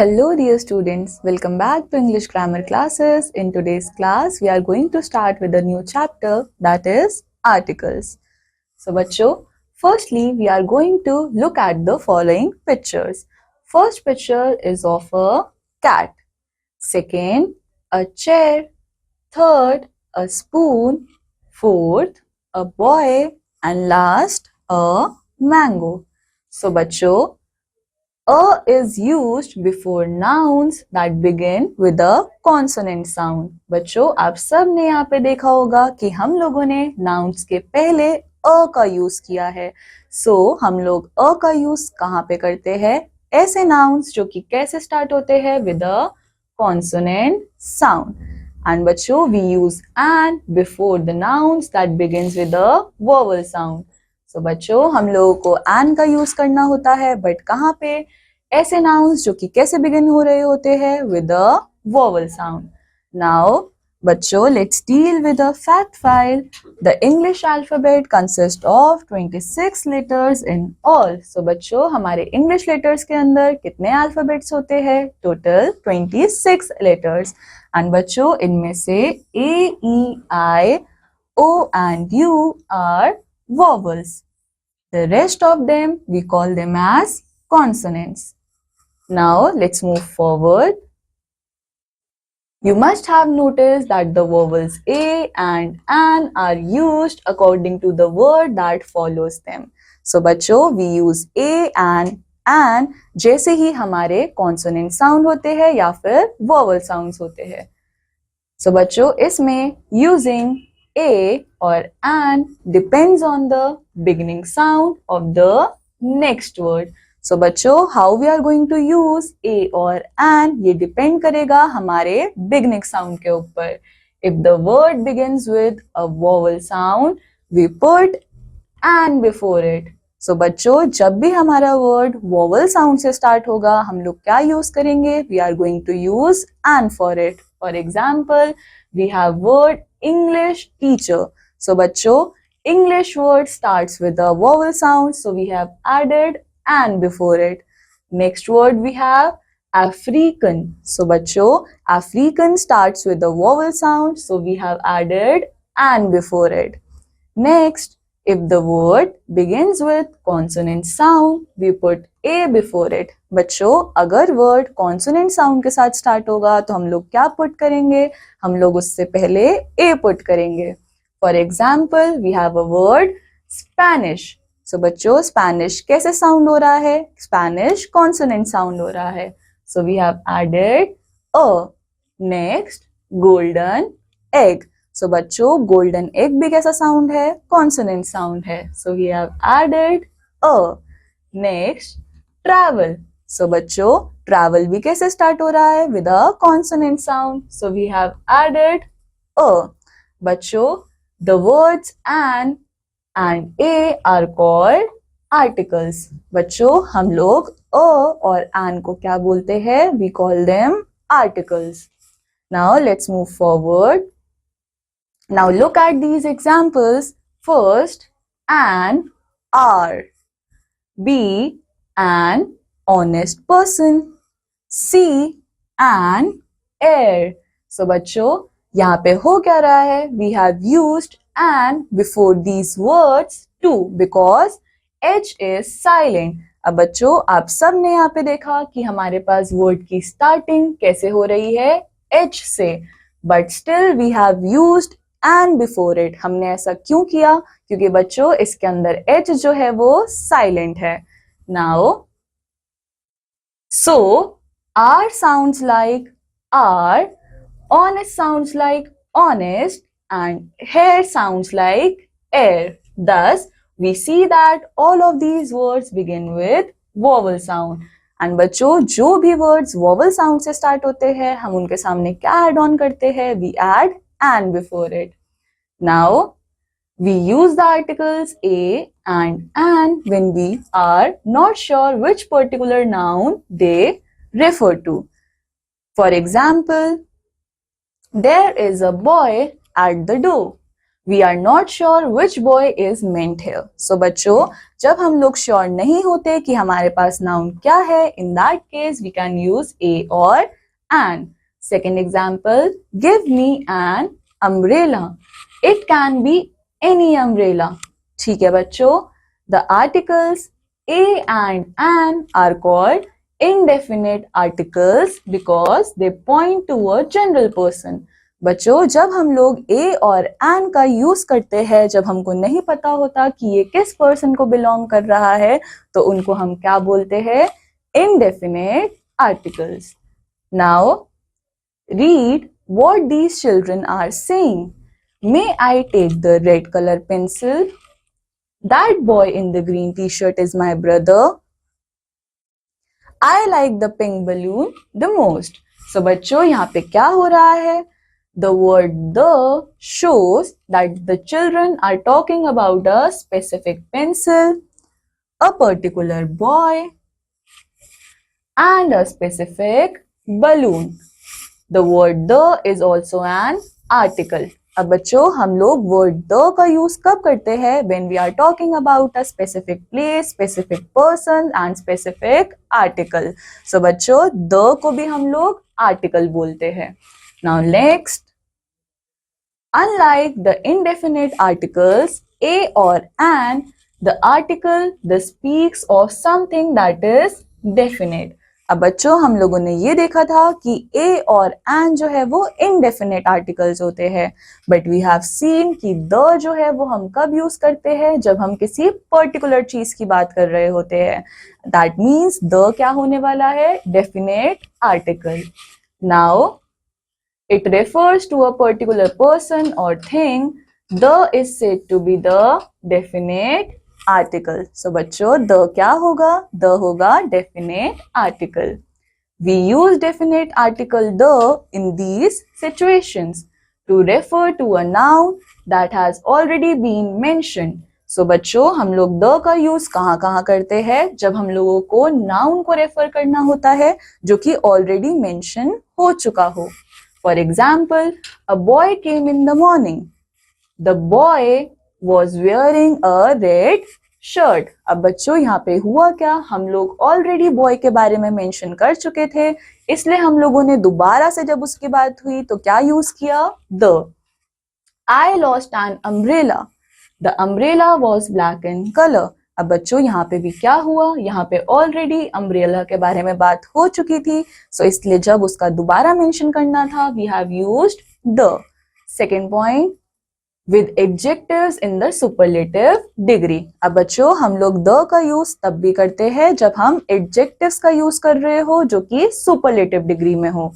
Hello dear students, welcome back to English grammar classes. In today's class, we are going to start with a new chapter that is articles. So bachcho, firstly we are going to look at the following pictures. First picture is of a cat. Second, a chair. Third, a spoon. Fourth, a boy. And last, a mango. So bachcho, a is used before nouns that begin with a consonant sound. बच्चों आप सब ने यहाँ पे देखा होगा कि हम लोगों ने nouns के पहले अ का यूज किया है. हम लोग अ का यूज कहाँ पे करते हैं? ऐसे nouns जो कि कैसे स्टार्ट होते हैं with a consonant sound. And बच्चों we use an before the nouns that begins with a vowel sound. बच्चों हम लोगों को एन का यूज करना होता है बट कहाँ पे? ऐसे नाउन्स जो कि कैसे बिगिन हो रहे होते हैं with a vowel sound. Now बच्चों let's deal with a fact file. The English alphabet consist of 26 letters in all. बच्चों हमारे इंग्लिश लेटर्स के अंदर कितने अल्फाबेट्स होते हैं? Total 26 letters. एंड बच्चों इनमें से A E I O and U are vowels. The rest of them we call them as consonants. Now let's move forward. You must have noticed that the vowels a and an are used according to the word that follows them. बच्चों we use a and an जैसे ही हमारे consonant sound होते हैं या फिर vowel sounds होते हैं. बच्चों इसमें using a or an depends on the beginning sound of the next word. बच्चों how we are going to use a or an ये depend करेगा हमारे beginning sound के ऊपर. If the word begins with a vowel sound, we put an before it. बच्चों जब भी हमारा word vowel sound से start होगा हम लोग क्या use करेंगे? We are going to use an for it. For example, we have word English teacher. बच्चों English word starts with a vowel sound, so we have added an before it. Next word we have African. बच्चों African starts with a vowel sound, so we have added an before it. Next, if the word begins with consonant sound, we put a before it. बच्चों अगर word consonant sound के साथ start होगा तो हम लोग क्या put करेंगे? हम लोग उससे पहले a put करेंगे. For example, we have a word Spanish. बच्चों Spanish कैसे sound हो रहा है? Spanish consonant sound हो रहा है. We have added a. Next, golden egg. बच्चों golden egg भी कैसा sound है? Consonant sound है. We have added a. Next, travel. बच्चों travel भी कैसे start हो रहा है? With a consonant sound. We have added a. बच्चों the words an and a are called articles. बच्चों हम लोग a और an को क्या बोलते हैं? We call them articles. Now let's move forward. Now look at these examples. First, an hour. B, an honest person. C, an heir. बच्चों यहाँ पे हो क्या रहा है? We have used an before these words too because H is silent. अब बच्चों आप सब ने यहाँ पे देखा कि हमारे पास word की starting कैसे हो रही है? H से. But still we have used an before it. हमने ऐसा क्यों किया? क्योंकि बच्चों इसके अंदर H जो है वो silent है. Now, so R sounds like R, honest sounds like honest, and hair sounds like air. Thus, we see that all of these words begin with vowel sound. And बच्चों जो भी words vowel sound से start होते हैं हम उनके सामने क्या add on करते हैं? We add an before it. Now, we use the articles a and an when we are not sure which particular noun they refer to. For example, there is a boy at the door. We are not sure which boy is meant here. So बच्चों, जब हम लोग sure नहीं होते कि हमारे पास noun क्या है, in that case we can use a or an. Second example, give me an umbrella. It can be any umbrella. ठीक है बच्चों, the articles a and an are called indefinite articles because they point to a general person. बच्चों, जब हम लोग ए और N का use करते हैं, जब हमको नहीं पता होता कि ये किस पर्सन को बिलोंग कर रहा है, तो उनको हम क्या बोलते हैं? Indefinite articles. Now read what these children are saying. May I take the red colour pencil? That boy in the green T shirt is my brother. I like the pink balloon the most. So बच्चों, यहाँ पे क्या हो रहा है? The word the shows that the children are talking about a specific pencil, a particular boy, and a specific balloon. The word the is also an article. अब बच्चों, हम लोग word the का यूज कब करते हैं? When we are talking about a specific place, specific person and specific article. So बच्चों, the को भी हम लोग article बोलते हैं. Now next, unlike the indefinite articles a or an, the article that speaks of something that is definite. अब बच्चों, हम लोगों ने ये देखा था कि a और an जो है वो indefinite articles होते हैं, but we have seen कि the जो है वो हम कब यूज करते हैं? जब हम किसी particular चीज की बात कर रहे होते हैं. That means the क्या होने वाला है? Definite article. Now it refers to a particular person or thing. The is said to be the definite article. So बच्चों, the क्या होगा? The होगा definite article. We use definite article the in these situations to refer to a noun that has already been mentioned. So बच्चों, हम लोग the का use कहाँ कहाँ करते हैं? जब हम लोगों को noun को रेफर करना होता है जो कि already mention हो चुका हो. For example, a boy came in the morning. The boy was wearing a red shirt. अब बच्चों, यहाँ पे हुआ क्या? हम लोग ऑलरेडी बॉय के बारे में मेंशन कर चुके थे, इसलिए हम लोगों ने दोबारा से जब उसकी बात हुई तो क्या यूज किया? The. I lost an umbrella. The umbrella was black in color. अब बच्चों, यहाँ पे भी क्या हुआ? यहाँ पे ऑलरेडी अम्ब्रेला के बारे में बात हो चुकी थी, सो इसलिए जब उसका दोबारा मेंशन करना था, we have used the. Second point, with adjectives in the superlative degree. अब बच्चों, हम लोग द का यूज तब भी करते हैं जब हम एडजेक्टिव्स का यूज कर रहे हो जो कि सुपरलेटिव डिग्री में हो.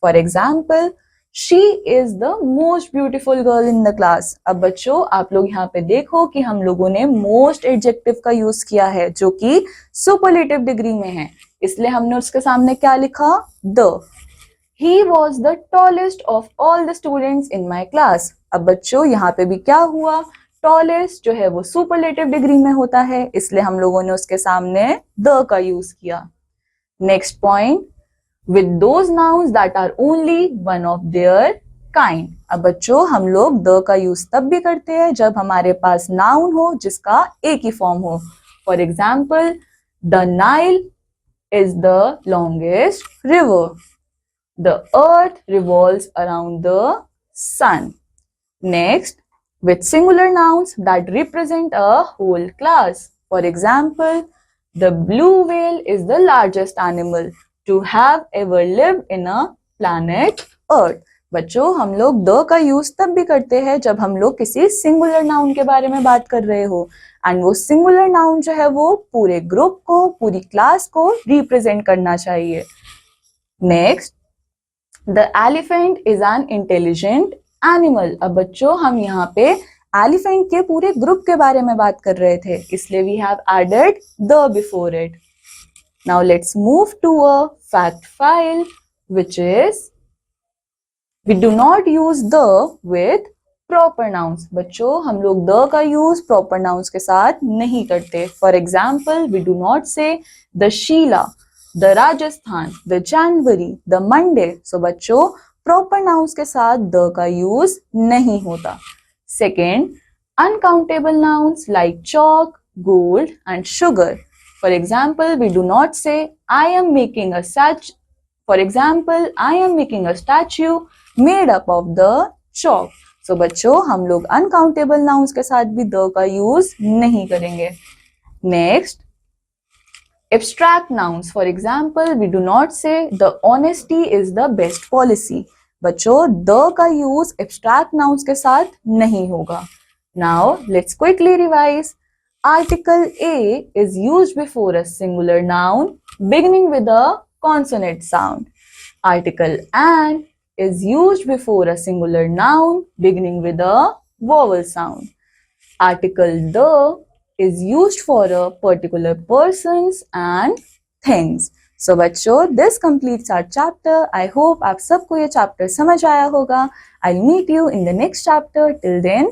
For example, She is the most beautiful girl in the class. अब बच्चों, आप लोग यहाँ पे देखो कि हम लोगों ने most एडजेक्टिव का यूज किया है जो कि सुपरलेटिव डिग्री में है, इसलिए हमने उसके सामने क्या लिखा? The. He was the tallest of all the students in my class. अब बच्चों, यहाँ पे भी क्या हुआ? Tallest जो है वो सुपरलेटिव डिग्री में होता है, इसलिए हम लोगों ने उसके सामने the का यूज किया. Next point, with those nouns that are only one of their kind. अब बच्चों, हम लोग the का यूज तब भी करते हैं जब हमारे पास noun हो जिसका एक ही फॉर्म हो. For example, the Nile is the longest river. The earth revolves around the sun. Next, with singular nouns that represent a whole class. For example, the blue whale is the largest animal to have ever lived in a planet Earth. बच्चों, हम लोग the का use तब भी करते हैं जब हम लोग किसी सिंगुलर नाउन के बारे में बात कर रहे हो, एंड वो सिंगुलर नाउन जो है वो पूरे ग्रुप को, पूरी क्लास को रिप्रेजेंट करना चाहिए. Next, the elephant is an intelligent animal. अब बच्चों, हम यहाँ पे एलिफेंट के पूरे ग्रुप के बारे में बात कर रहे थे, इसलिए we have added the before it. Now let's move to a fact file, which is we do not use the with proper nouns. बच्चों, हम लोग the का यूज proper nouns के साथ नहीं करते. For example, we do not say the Sheila, the Rajasthan, the January, the Monday. So बच्चों, proper nouns के साथ the का यूज नहीं होता. Second, uncountable nouns like chalk, gold, and sugar. For example, we do not say I am making a statue. For example, I am making a statue made up of the chalk. So बच्चों हम लोग uncountable nouns के साथ भी the का use नहीं करेंगे. Next, abstract nouns. For example, we do not say the honesty is the best policy. बच्चों the का use abstract nouns के साथ नहीं होगा. Now let's quickly revise. Article A is used before a singular noun beginning with a consonant sound. Article an is used before a singular noun beginning with a vowel sound. Article the is used for a particular persons and things. So बच्चों, this completes our chapter. I hope आप सबको ये chapter समझ आया होगा. I'll meet you in the next chapter. Till then,